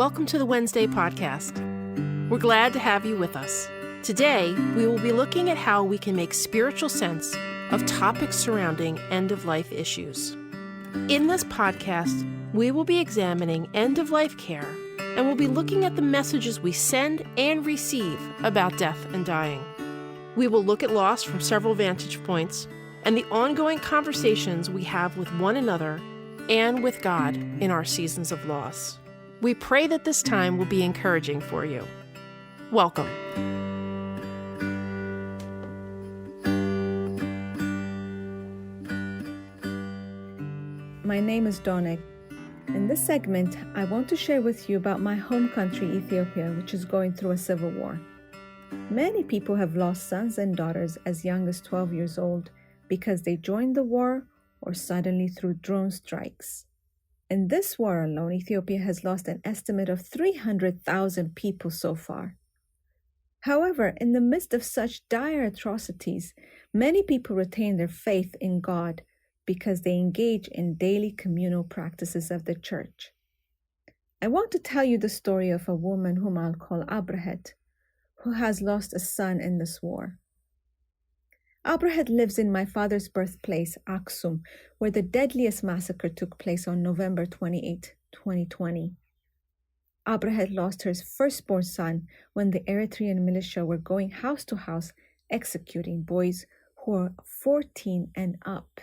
welcome to the Wednesday podcast. We're glad to have you with us. Today, we will be looking at how we can make spiritual sense of topics surrounding end-of-life issues. In this podcast, we will be examining end-of-life care, and we'll be looking at the messages we send and receive about death and dying. We will look at loss from several vantage points and the ongoing conversations we have with one another and with God in our seasons of loss. We pray that this time will be encouraging for you. Welcome. My name is Donek. In this segment, I want to share with you about my home country, Ethiopia, which is going through a civil war. Many people have lost sons and daughters as young as 12 years old because they joined the war or suddenly through drone strikes. In this war alone, Ethiopia has lost an estimate of 300,000 people so far. However, in the midst of such dire atrocities, many people retain their faith in God because they engage in daily communal practices of the church. I want to tell you the story of a woman whom I'll call Abrahet, who has lost a son in this war. Abrahet lives in my father's birthplace, Aksum, where the deadliest massacre took place on November 28, 2020. Abrahet lost her firstborn son when the Eritrean militia were going house to house executing boys who were 14 and up.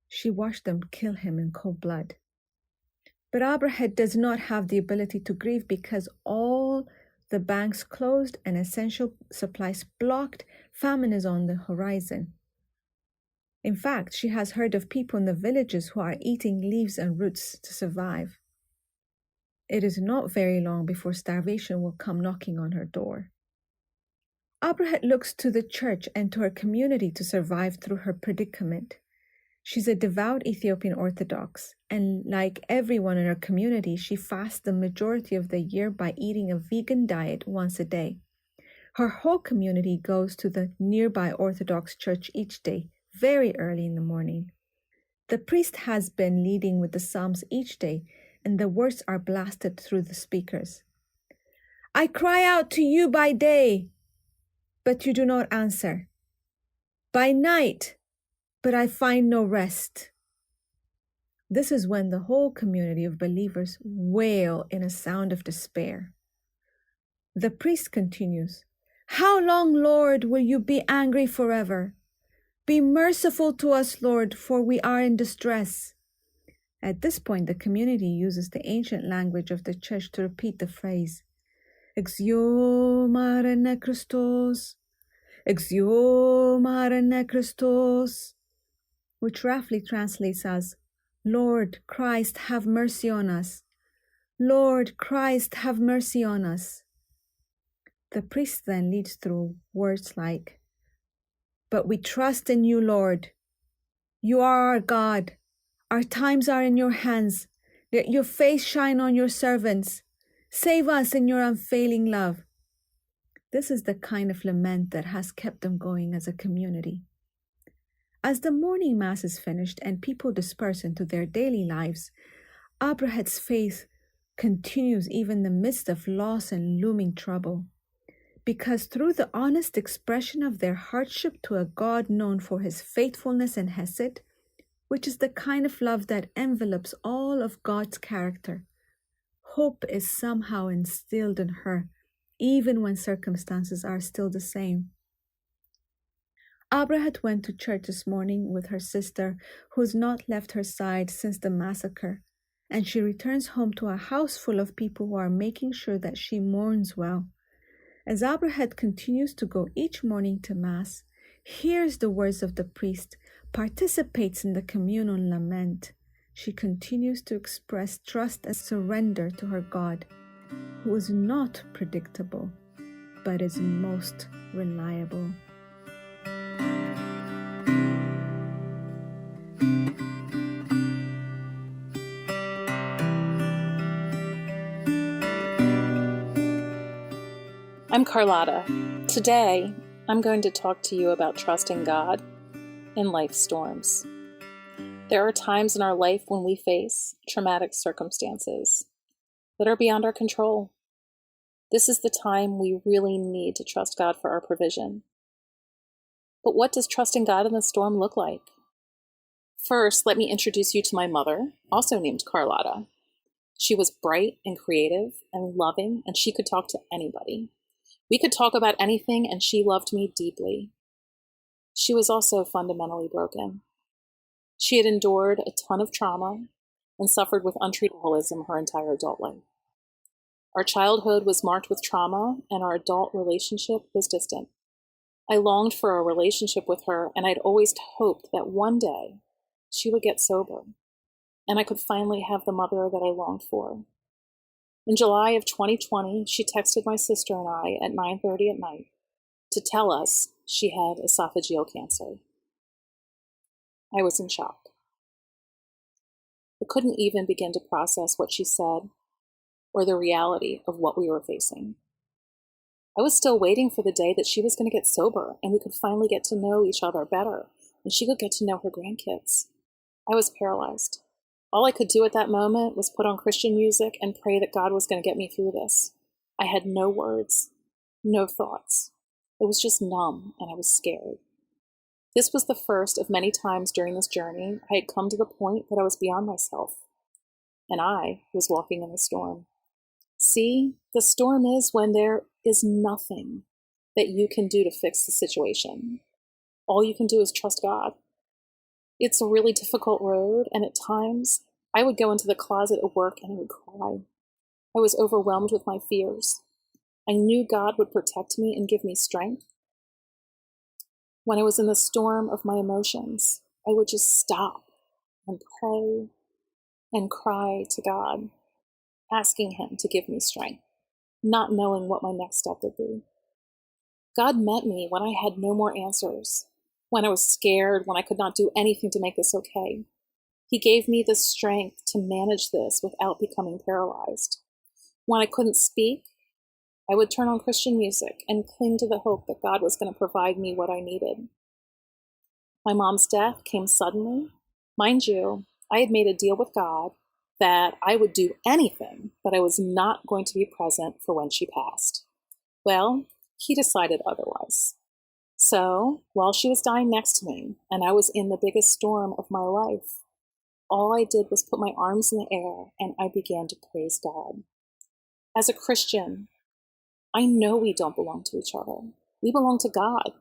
She watched them kill him in cold blood. But Abrahet does not have the ability to grieve because all the banks closed and essential supplies blocked. Famine is on the horizon. In fact, she has heard of people in the villages who are eating leaves and roots to survive. It is not very long before starvation will come knocking on her door. Abrahet looks to the church and to her community to survive through her predicament. She's a devout Ethiopian Orthodox, and like everyone in her community, she fasts the majority of the year by eating a vegan diet once a day. Her whole community goes to the nearby Orthodox church each day, very early in the morning. The priest has been leading with the Psalms each day, and the words are blasted through the speakers. I cry out to you by day, but you do not answer. By night, but I find no rest. This is when the whole community of believers wail in a sound of despair. The priest continues, How long, Lord, will you be angry forever? Be merciful to us, Lord, for we are in distress. At this point, the community uses the ancient language of the church to repeat the phrase, Exio marene Christos, Exio marene Christos, which roughly translates as, Lord Christ, have mercy on us. Lord Christ, have mercy on us. The priest then leads through words like, But we trust in you, Lord. You are our God. Our times are in your hands. Let your face shine on your servants. Save us in your unfailing love. This is the kind of lament that has kept them going as a community. As the morning mass is finished and people disperse into their daily lives, Abrahet's faith continues even in the midst of loss and looming trouble. Because through the honest expression of their hardship to a God known for his faithfulness and hesed, which is the kind of love that envelopes all of God's character, hope is somehow instilled in her, even when circumstances are still the same. Abrahet went to church this morning with her sister, who's not left her side since the massacre, and she returns home to a house full of people who are making sure that she mourns well. As Abrahet continues to go each morning to Mass, hears the words of the priest, participates in the communal lament, she continues to express trust and surrender to her God, who is not predictable, but is most reliable. I'm Carlotta. Today, I'm going to talk to you about trusting God in life storms. There are times in our life when we face traumatic circumstances. that are beyond our control. This is the time we really need to trust God for our provision. But what does trusting God in the storm look like? First, let me introduce you to my mother, also named Carlotta. She was bright and creative and loving, and she could talk to anybody. We could talk about anything, and she loved me deeply. She was also fundamentally broken. She had endured a ton of trauma and suffered with untreated alcoholism her entire adult life. Our childhood was marked with trauma, and our adult relationship was distant. I longed for a relationship with her, and I'd always hoped that one day she would get sober, and I could finally have the mother that I longed for. In July of 2020, she texted my sister and I at 9:30 at night to tell us she had esophageal cancer. I was in shock. I couldn't even begin to process what she said or the reality of what we were facing. I was still waiting for the day that she was going to get sober and we could finally get to know each other better and she could get to know her grandkids. I was paralyzed. All I could do at that moment was put on Christian music and pray that God was going to get me through this. I had no words, no thoughts. It was just numb and I was scared. This was the first of many times during this journey I had come to the point that I was beyond myself, and I was walking in the storm. See, the storm is when there is nothing that you can do to fix the situation. All you can do is trust God. It's a really difficult road, and at times I would go into the closet at work and I would cry. I was overwhelmed with my fears. I knew God would protect me and give me strength. When I was in the storm of my emotions, I would just stop and pray and cry to God, asking Him to give me strength, not knowing what my next step would be. God met me when I had no more answers, when I was scared, when I could not do anything to make this okay. He gave me the strength to manage this without becoming paralyzed. When I couldn't speak, I would turn on Christian music and cling to the hope that God was going to provide me what I needed. My mom's death came suddenly. Mind you, I had made a deal with God that I would do anything, but I was not going to be present for when she passed. Well, He decided otherwise. So, while she was dying next to me, and I was in the biggest storm of my life, all I did was put my arms in the air and I began to praise God. As a Christian, I know we don't belong to each other. We belong to God.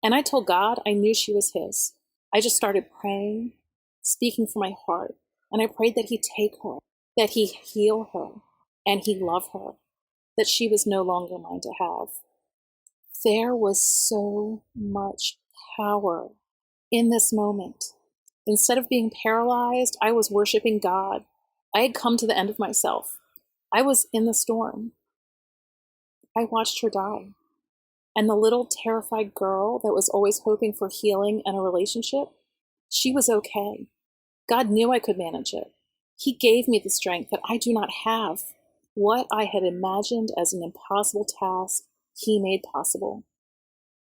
And I told God I knew she was His. I just started praying, speaking from my heart, and I prayed that He'd take her, that He'd heal her, and He'd love her, that she was no longer mine to have. There was so much power in this moment. Instead of being paralyzed, I was worshiping God. I had come to the end of myself. I was in the storm. I watched her die. And the little terrified girl that was always hoping for healing and a relationship, she was okay. God knew I could manage it. He gave me the strength that I do not have. What I had imagined as an impossible task, He made possible.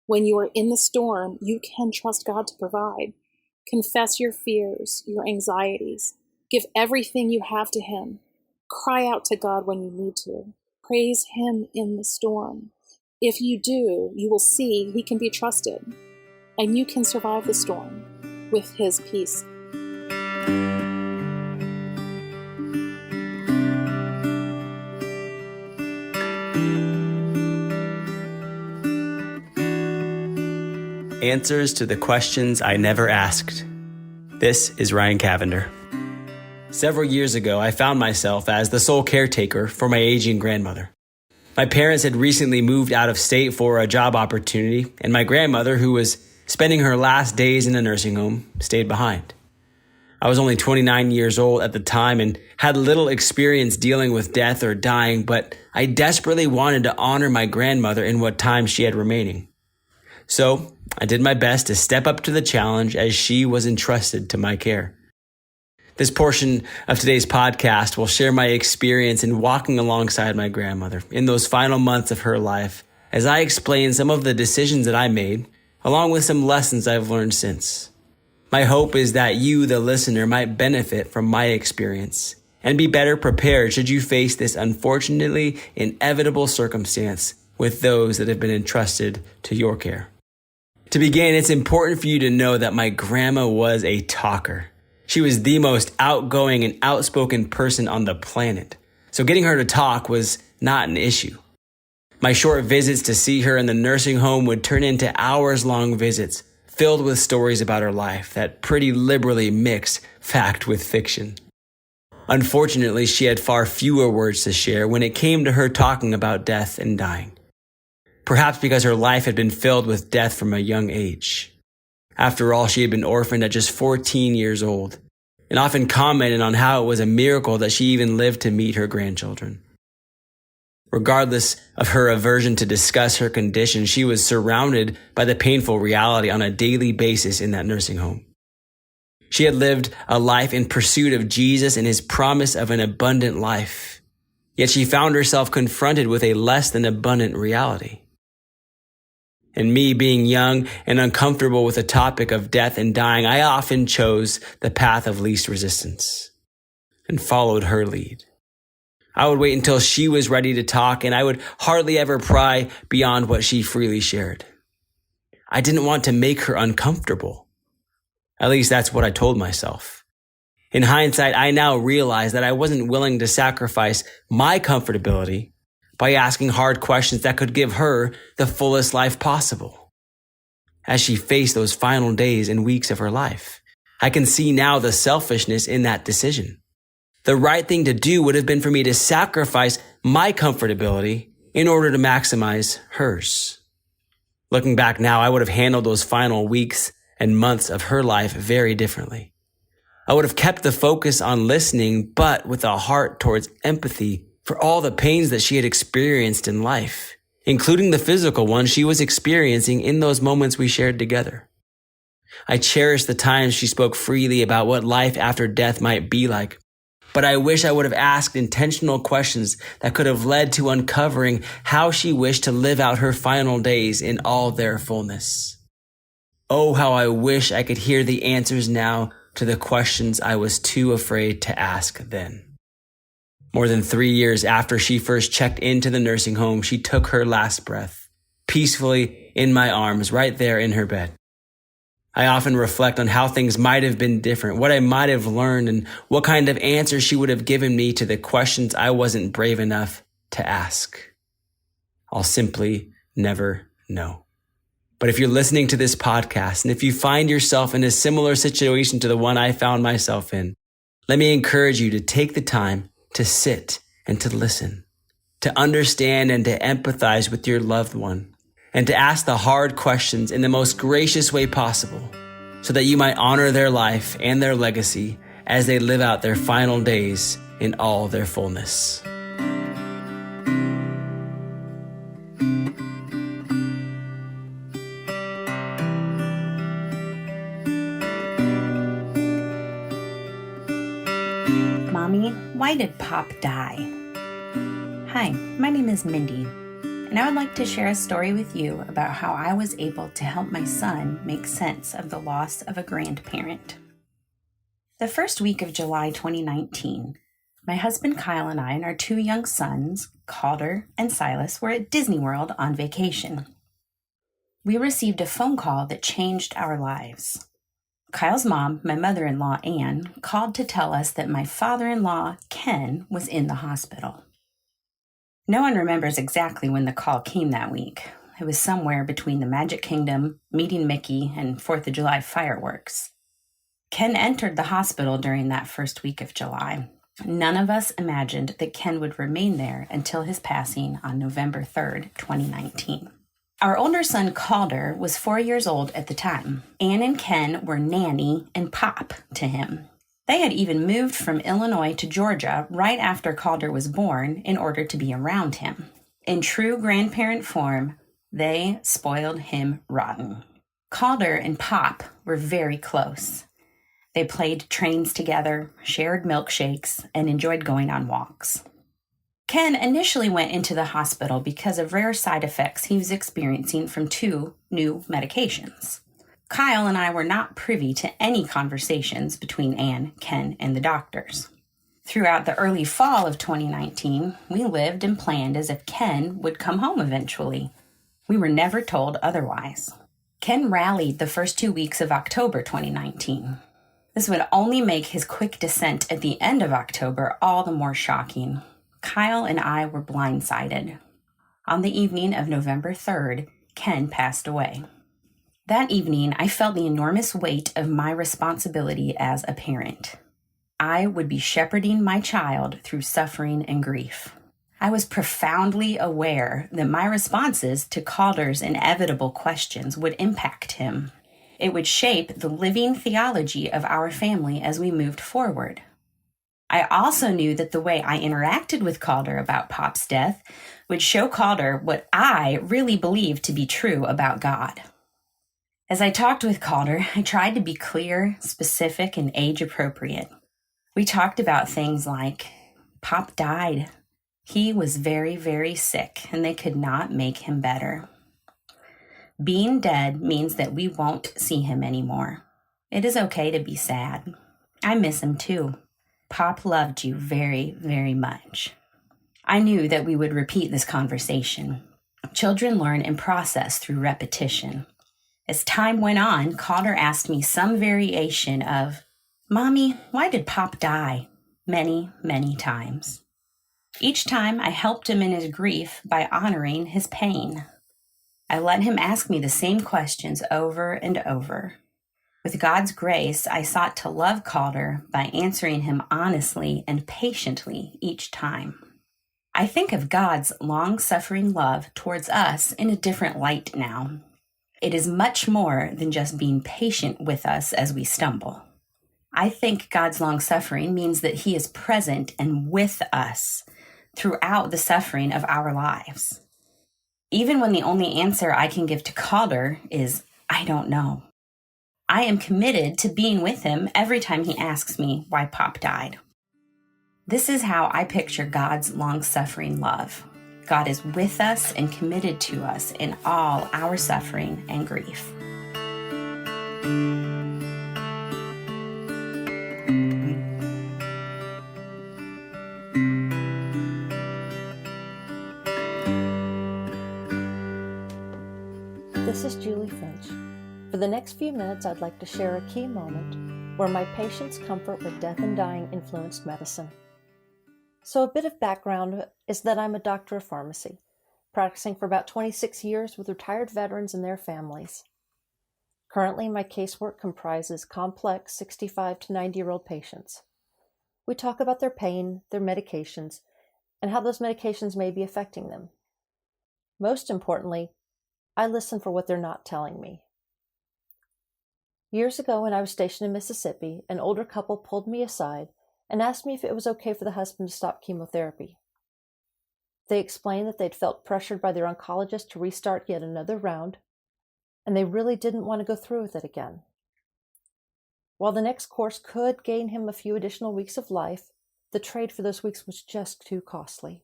When you are in the storm, you can trust God to provide. Confess your fears, your anxieties. Give everything you have to Him. Cry out to God when you need to. Praise Him in the storm. If you do, you will see He can be trusted, and you can survive the storm with His peace. Answers to the questions I never asked. This is Ryan Cavender. Several years ago, I found myself as the sole caretaker for my aging grandmother. My parents had recently moved out of state for a job opportunity, and my grandmother, who was spending her last days in a nursing home, stayed behind. I was only 29 years old at the time and had little experience dealing with death or dying, but I desperately wanted to honor my grandmother in what time she had remaining. So I did my best to step up to the challenge as she was entrusted to my care. This portion of today's podcast will share my experience in walking alongside my grandmother in those final months of her life as I explain some of the decisions that I made, along with some lessons I've learned since. My hope is that you, the listener, might benefit from my experience and be better prepared should you face this unfortunately inevitable circumstance with those that have been entrusted to your care. To begin, it's important for you to know that my grandma was a talker. She was the most outgoing and outspoken person on the planet, so getting her to talk was not an issue. My short visits to see her in the nursing home would turn into hours-long visits filled with stories about her life that pretty liberally mixed fact with fiction. Unfortunately, she had far fewer words to share when it came to her talking about death and dying. Perhaps because her life had been filled with death from a young age. After all, she had been orphaned at just 14 years old, and often commented on how it was a miracle that she even lived to meet her grandchildren. Regardless of her aversion to discuss her condition, she was surrounded by the painful reality on a daily basis in that nursing home. She had lived a life in pursuit of Jesus and his promise of an abundant life, yet she found herself confronted with a less than abundant reality. And me, being young and uncomfortable with the topic of death and dying, I often chose the path of least resistance and followed her lead. I would wait until she was ready to talk, and I would hardly ever pry beyond what she freely shared. I didn't want to make her uncomfortable. At least that's what I told myself. In hindsight, I now realize that I wasn't willing to sacrifice my comfortability by asking hard questions that could give her the fullest life possible. As she faced those final days and weeks of her life, I can see now the selfishness in that decision. The right thing to do would have been for me to sacrifice my comfortability in order to maximize hers. Looking back now, I would have handled those final weeks and months of her life very differently. I would have kept the focus on listening, but with a heart towards empathy for all the pains that she had experienced in life, including the physical ones she was experiencing in those moments we shared together. I cherish the times she spoke freely about what life after death might be like, but I wish I would have asked intentional questions that could have led to uncovering how she wished to live out her final days in all their fullness. Oh, how I wish I could hear the answers now to the questions I was too afraid to ask then. More than 3 years after she first checked into the nursing home, she took her last breath, peacefully in my arms, right there in her bed. I often reflect on how things might have been different, what I might have learned, and what kind of answers she would have given me to the questions I wasn't brave enough to ask. I'll simply never know. But if you're listening to this podcast, and if you find yourself in a similar situation to the one I found myself in, let me encourage you to take the time to sit and to listen, to understand and to empathize with your loved one, and to ask the hard questions in the most gracious way possible, so that you might honor their life and their legacy as they live out their final days in all their fullness. Mommy, why did Pop die? Hi, my name is Mindy, and I would like to share a story with you about how I was able to help my son make sense of the loss of a grandparent. The first week of July 2019, my husband Kyle and I and our 2 young sons, Calder and Silas, were at Disney World on vacation. We received a phone call that changed our lives. Kyle's mom, my mother-in-law, Anne, called to tell us that my father-in-law, Ken, was in the hospital. No one remembers exactly when the call came that week. It was somewhere between the Magic Kingdom, meeting Mickey, and 4th of July fireworks. Ken entered the hospital during that first week of July. None of us imagined that Ken would remain there until his passing on November 3rd, 2019. Our older son, Calder, was 4 years old at the time. Anne and Ken were Nanny and Pop to him. They had even moved from Illinois to Georgia right after Calder was born in order to be around him. In true grandparent form, they spoiled him rotten. Calder and Pop were very close. They played trains together, shared milkshakes, and enjoyed going on walks. Ken initially went into the hospital because of rare side effects he was experiencing from 2 new medications. Kyle and I were not privy to any conversations between Anne, Ken, and the doctors. Throughout the early fall of 2019, we lived and planned as if Ken would come home eventually. We were never told otherwise. Ken rallied the first 2 weeks of October 2019. This would only make his quick descent at the end of October all the more shocking. Kyle and I were blindsided. On the evening of November 3rd, Ken passed away. That evening, I felt the enormous weight of my responsibility as a parent. I would be shepherding my child through suffering and grief. I was profoundly aware that my responses to Calder's inevitable questions would impact him. It would shape the living theology of our family as we moved forward. I also knew that the way I interacted with Calder about Pop's death would show Calder what I really believed to be true about God. As I talked with Calder, I tried to be clear, specific, and age-appropriate. We talked about things like, Pop died. He was very, very sick, and they could not make him better. Being dead means that we won't see him anymore. It is okay to be sad. I miss him too. Pop loved you very, very much. I knew that we would repeat this conversation. Children learn and process through repetition. As time went on, Calder asked me some variation of, Mommy, why did Pop die? Many, many times. Each time I helped him in his grief by honoring his pain. I let him ask me the same questions over and over. With God's grace, I sought to love Calder by answering him honestly and patiently each time. I think of God's long-suffering love towards us in a different light now. It is much more than just being patient with us as we stumble. I think God's long-suffering means that he is present and with us throughout the suffering of our lives. Even when the only answer I can give to Calder is, I don't know. I am committed to being with him every time he asks me why Pop died. This is how I picture God's long-suffering love. God is with us and committed to us in all our suffering and grief. This is Julie Finch. For the next few minutes, I'd like to share a key moment where my patient's comfort with death and dying influenced medicine. So a bit of background is that I'm a doctor of pharmacy, practicing for about 26 years with retired veterans and their families. Currently, my casework comprises complex 65 to 90-year-old patients. We talk about their pain, their medications, and how those medications may be affecting them. Most importantly, I listen for what they're not telling me. Years ago, when I was stationed in Mississippi, an older couple pulled me aside and asked me if it was okay for the husband to stop chemotherapy. They explained that they'd felt pressured by their oncologist to restart yet another round, and they really didn't want to go through with it again. While the next course could gain him a few additional weeks of life, the trade for those weeks was just too costly.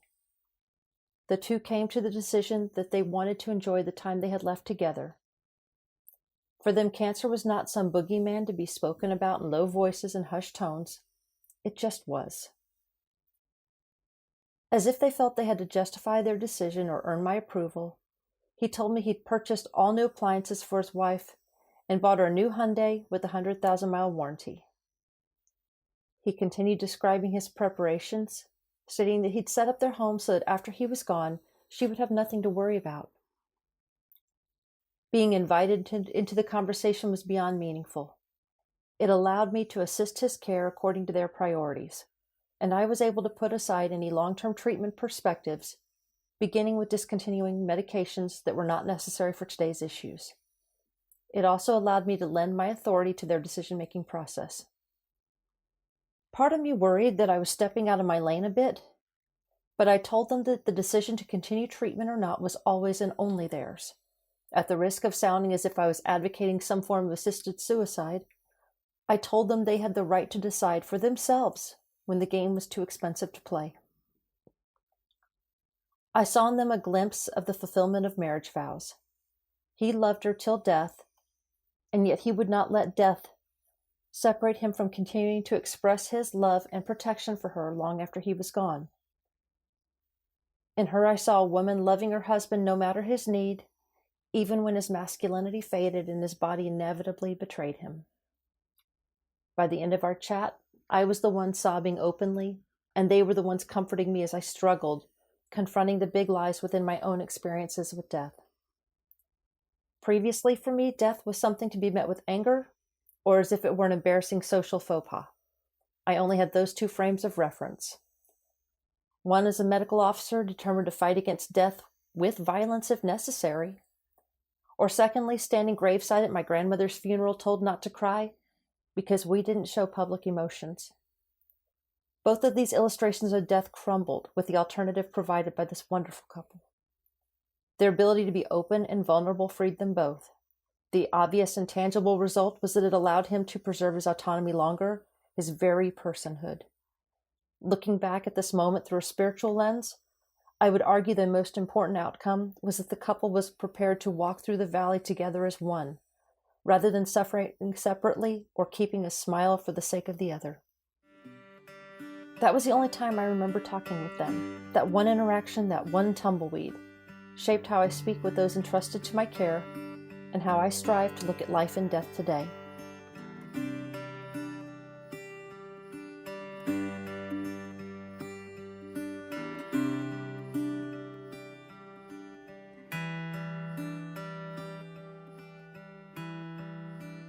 The two came to the decision that they wanted to enjoy the time they had left together. For them, cancer was not some boogeyman to be spoken about in low voices and hushed tones. It just was. As if they felt they had to justify their decision or earn my approval, he told me he'd purchased all new appliances for his wife and bought her a new Hyundai with a 100,000-mile warranty. He continued describing his preparations, stating that he'd set up their home so that after he was gone, she would have nothing to worry about. Being invited into the conversation was beyond meaningful. It allowed me to assist his care according to their priorities, and I was able to put aside any long-term treatment perspectives, beginning with discontinuing medications that were not necessary for today's issues. It also allowed me to lend my authority to their decision-making process. Part of me worried that I was stepping out of my lane a bit, but I told them that the decision to continue treatment or not was always and only theirs. At the risk of sounding as if I was advocating some form of assisted suicide, I told them they had the right to decide for themselves when the game was too expensive to play. I saw in them a glimpse of the fulfillment of marriage vows. He loved her till death, and yet he would not let death separate him from continuing to express his love and protection for her long after he was gone. In her, I saw a woman loving her husband no matter his need, even when his masculinity faded and his body inevitably betrayed him. By the end of our chat, I was the one sobbing openly, and they were the ones comforting me as I struggled, confronting the big lies within my own experiences with death. Previously, for me, death was something to be met with anger, or as if it were an embarrassing social faux pas. I only had those two frames of reference. One as a medical officer determined to fight against death with violence if necessary. Or secondly, standing graveside at my grandmother's funeral told not to cry because we didn't show public emotions. Both of these illustrations of death crumbled with the alternative provided by this wonderful couple. Their ability to be open and vulnerable freed them both. The obvious and tangible result was that it allowed him to preserve his autonomy longer, his very personhood. Looking back at this moment through a spiritual lens, I would argue the most important outcome was that the couple was prepared to walk through the valley together as one, rather than suffering separately or keeping a smile for the sake of the other. That was the only time I remember talking with them. That one interaction, that one tumbleweed, shaped how I speak with those entrusted to my care and how I strive to look at life and death today.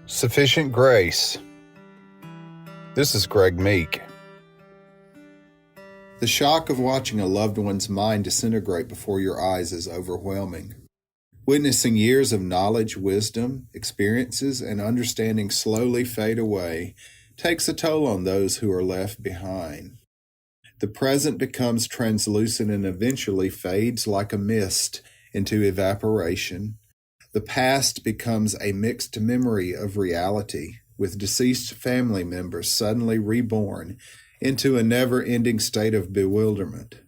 Sufficient Grace. This is Greg Meek. The shock of watching a loved one's mind disintegrate before your eyes is overwhelming. Witnessing years of knowledge, wisdom, experiences, and understanding slowly fade away takes a toll on those who are left behind. The present becomes translucent and eventually fades like a mist into evaporation. The past becomes a mixed memory of reality, with deceased family members suddenly reborn into a never-ending state of bewilderment.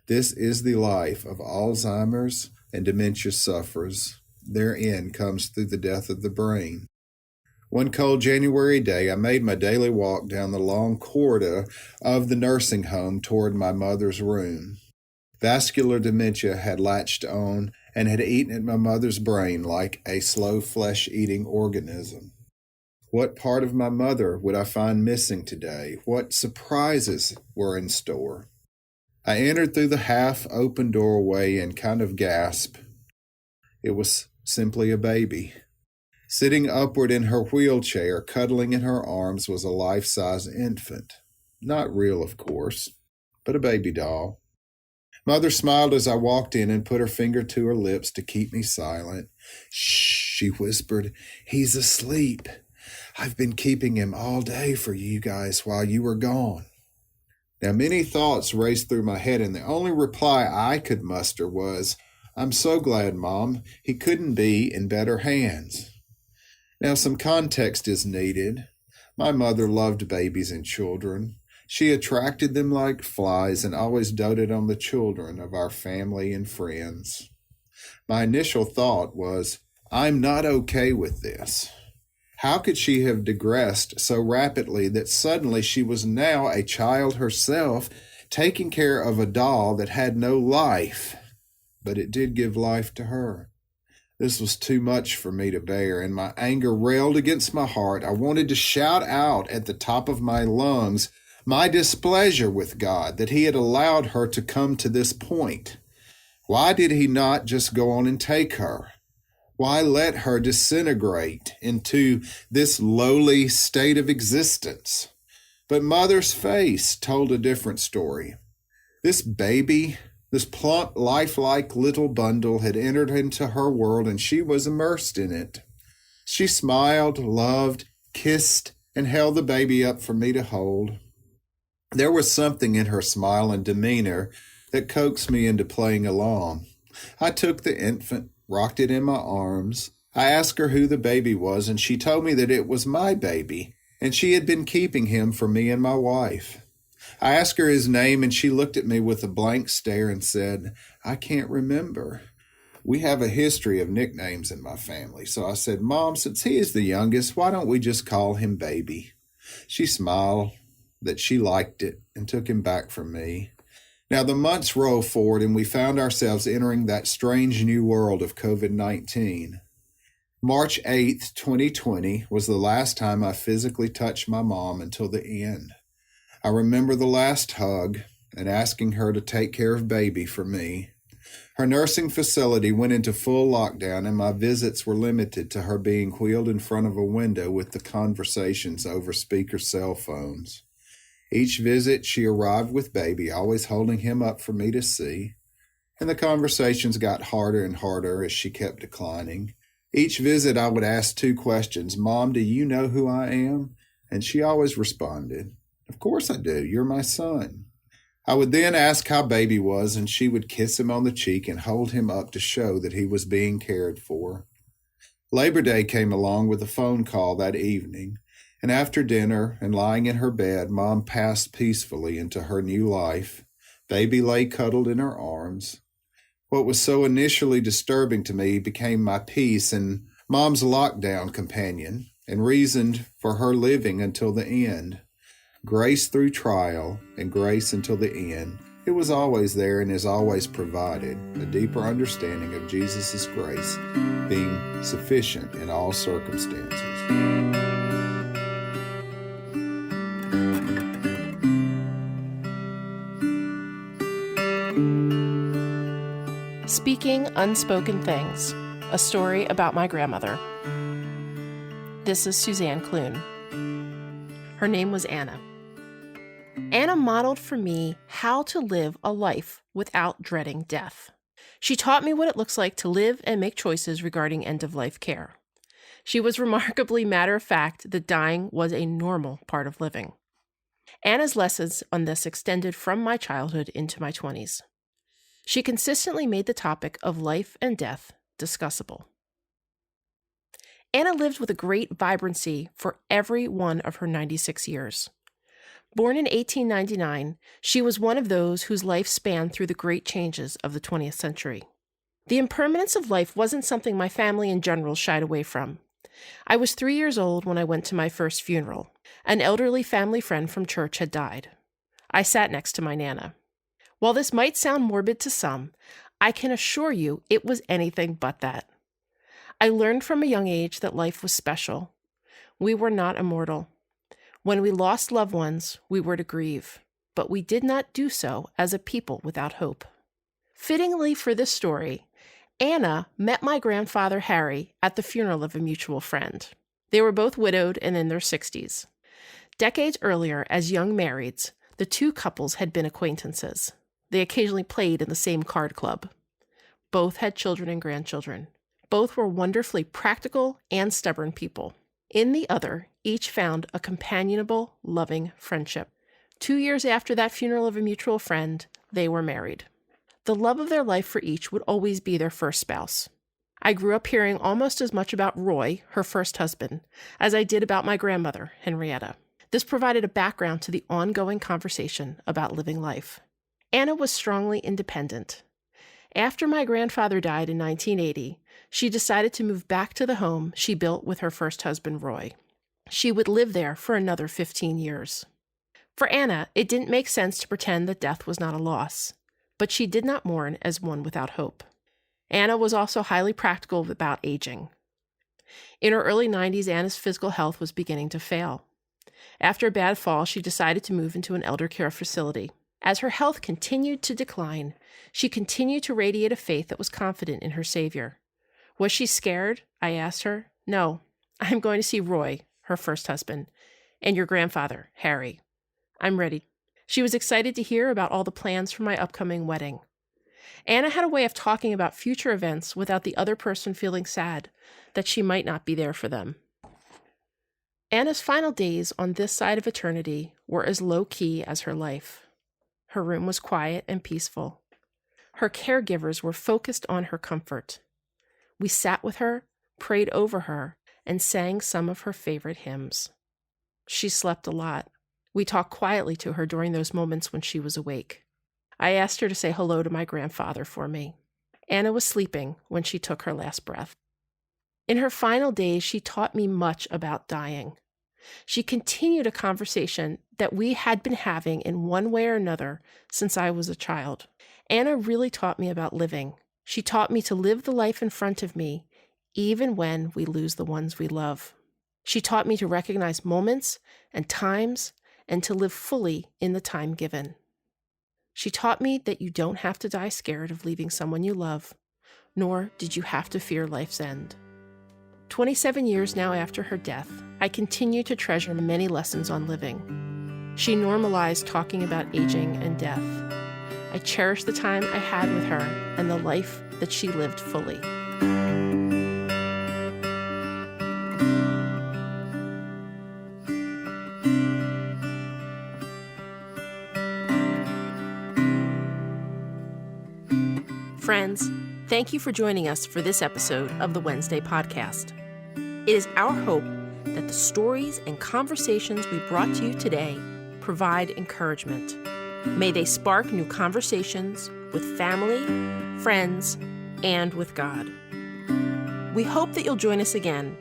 This is the life of Alzheimer's and dementia sufferers. Their end comes through the death of the brain. One cold January day, I made my daily walk down the long corridor of the nursing home toward my mother's room. Vascular dementia had latched on and had eaten at my mother's brain like a slow flesh-eating organism. What part of my mother would I find missing today? What surprises were in store? I entered through the half-open doorway and kind of gasped. It was simply a baby. Sitting upward in her wheelchair, cuddling in her arms, was a life-size infant. Not real, of course, but a baby doll. Mother smiled as I walked in and put her finger to her lips to keep me silent. "Shh," she whispered. "He's asleep. I've been keeping him all day for you guys while you were gone." Now, many thoughts raced through my head, and the only reply I could muster was, "I'm so glad, Mom. He couldn't be in better hands." Now, some context is needed. My mother loved babies and children. She attracted them like flies and always doted on the children of our family and friends. My initial thought was, I'm not okay with this. How could she have digressed so rapidly that suddenly she was now a child herself, taking care of a doll that had no life? But it did give life to her. This was too much for me to bear, and my anger railed against my heart. I wanted to shout out at the top of my lungs my displeasure with God that he had allowed her to come to this point. Why did he not just go on and take her? Why let her disintegrate into this lowly state of existence? But Mother's face told a different story. This baby, this plump, lifelike little bundle had entered into her world, and she was immersed in it. She smiled, loved, kissed, and held the baby up for me to hold. There was something in her smile and demeanor that coaxed me into playing along. I took the infant, rocked it in my arms. I asked her who the baby was, and she told me that it was my baby, and she had been keeping him for me and my wife. I asked her his name, and she looked at me with a blank stare and said, "I can't remember." We have a history of nicknames in my family, so I said, "Mom, since he is the youngest, why don't we just call him Baby?" She smiled that she liked it and took him back from me. Now the months roll forward and we found ourselves entering that strange new world of COVID-19. March 8th, 2020 was the last time I physically touched my mom until the end. I remember the last hug and asking her to take care of baby for me. Her nursing facility went into full lockdown and my visits were limited to her being wheeled in front of a window with the conversations over speaker cell phones. Each visit she arrived with baby, always holding him up for me to see, and the conversations got harder and harder as she kept declining. Each visit I would ask 2 questions. Mom, do you know who I am? And she always responded, of course I do. You're my son. I would then ask how baby was, and she would kiss him on the cheek and hold him up to show that he was being cared for. Labor Day came along with a phone call that evening, and after dinner and lying in her bed, Mom passed peacefully into her new life. Baby lay cuddled in her arms. What was so initially disturbing to me became my peace and Mom's lockdown companion and reasoned for her living until the end. Grace through trial and grace until the end. It was always there and is always provided, a deeper understanding of Jesus' grace being sufficient in all circumstances. Speaking Unspoken Things, a story about my grandmother. This is Suzanne Clune. Her name was Anna. Anna modeled for me how to live a life without dreading death. She taught me what it looks like to live and make choices regarding end-of-life care. She was remarkably matter-of-fact that dying was a normal part of living. Anna's lessons on this extended from my childhood into my 20s. She consistently made the topic of life and death discussable. Anna lived with a great vibrancy for every one of her 96 years. Born in 1899, she was one of those whose life spanned through the great changes of the 20th century. The impermanence of life wasn't something my family in general shied away from. I was 3 years old when I went to my first funeral. An elderly family friend from church had died. I sat next to my Nana. While this might sound morbid to some, I can assure you it was anything but that. I learned from a young age that life was special. We were not immortal. When we lost loved ones, we were to grieve, but we did not do so as a people without hope. Fittingly for this story, Anna met my grandfather Harry at the funeral of a mutual friend. They were both widowed and in their 60s. Decades earlier, as young marrieds, the 2 couples had been acquaintances. They occasionally played in the same card club. Both had children and grandchildren. Both were wonderfully practical and stubborn people. In the other, each found a companionable, loving friendship. 2 years after that funeral of a mutual friend, they were married. The love of their life for each would always be their first spouse. I grew up hearing almost as much about Roy, her first husband, as I did about my grandmother, Henrietta. This provided a background to the ongoing conversation about living life. Anna was strongly independent. After my grandfather died in 1980, she decided to move back to the home she built with her first husband, Roy. She would live there for another 15 years. For Anna, it didn't make sense to pretend that death was not a loss, but she did not mourn as one without hope. Anna was also highly practical about aging. In her early 90s, Anna's physical health was beginning to fail. After a bad fall, she decided to move into an elder care facility. As her health continued to decline, she continued to radiate a faith that was confident in her Savior. Was she scared? I asked her. No, I'm going to see Roy, her first husband, and your grandfather, Harry. I'm ready. She was excited to hear about all the plans for my upcoming wedding. Anna had a way of talking about future events without the other person feeling sad that she might not be there for them. Anna's final days on this side of eternity were as low-key as her life. Her room was quiet and peaceful. Her caregivers were focused on her comfort. We sat with her, prayed over her, and sang some of her favorite hymns. She slept a lot. We talked quietly to her during those moments when she was awake. I asked her to say hello to my grandfather for me. Anna was sleeping when she took her last breath. In her final days, she taught me much about dying. She continued a conversation that we had been having in one way or another since I was a child. Anna really taught me about living. She taught me to live the life in front of me, even when we lose the ones we love. She taught me to recognize moments and times and to live fully in the time given. She taught me that you don't have to die scared of leaving someone you love, nor did you have to fear life's end. 27 years now after her death, I continue to treasure the many lessons on living. She normalized talking about aging and death. I cherish the time I had with her and the life that she lived fully. Friends, thank you for joining us for this episode of the Wednesday Podcast. It is our hope that the stories and conversations we brought to you today provide encouragement. May they spark new conversations with family, friends, and with God. We hope that you'll join us again.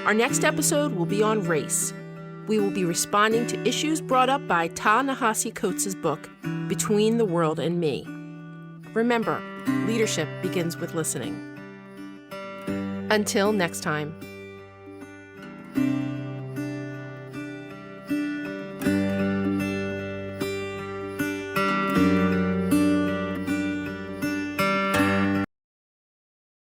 Our next episode will be on race. We will be responding to issues brought up by Ta-Nehisi Coates' book, Between the World and Me. Remember, leadership begins with listening. Until next time.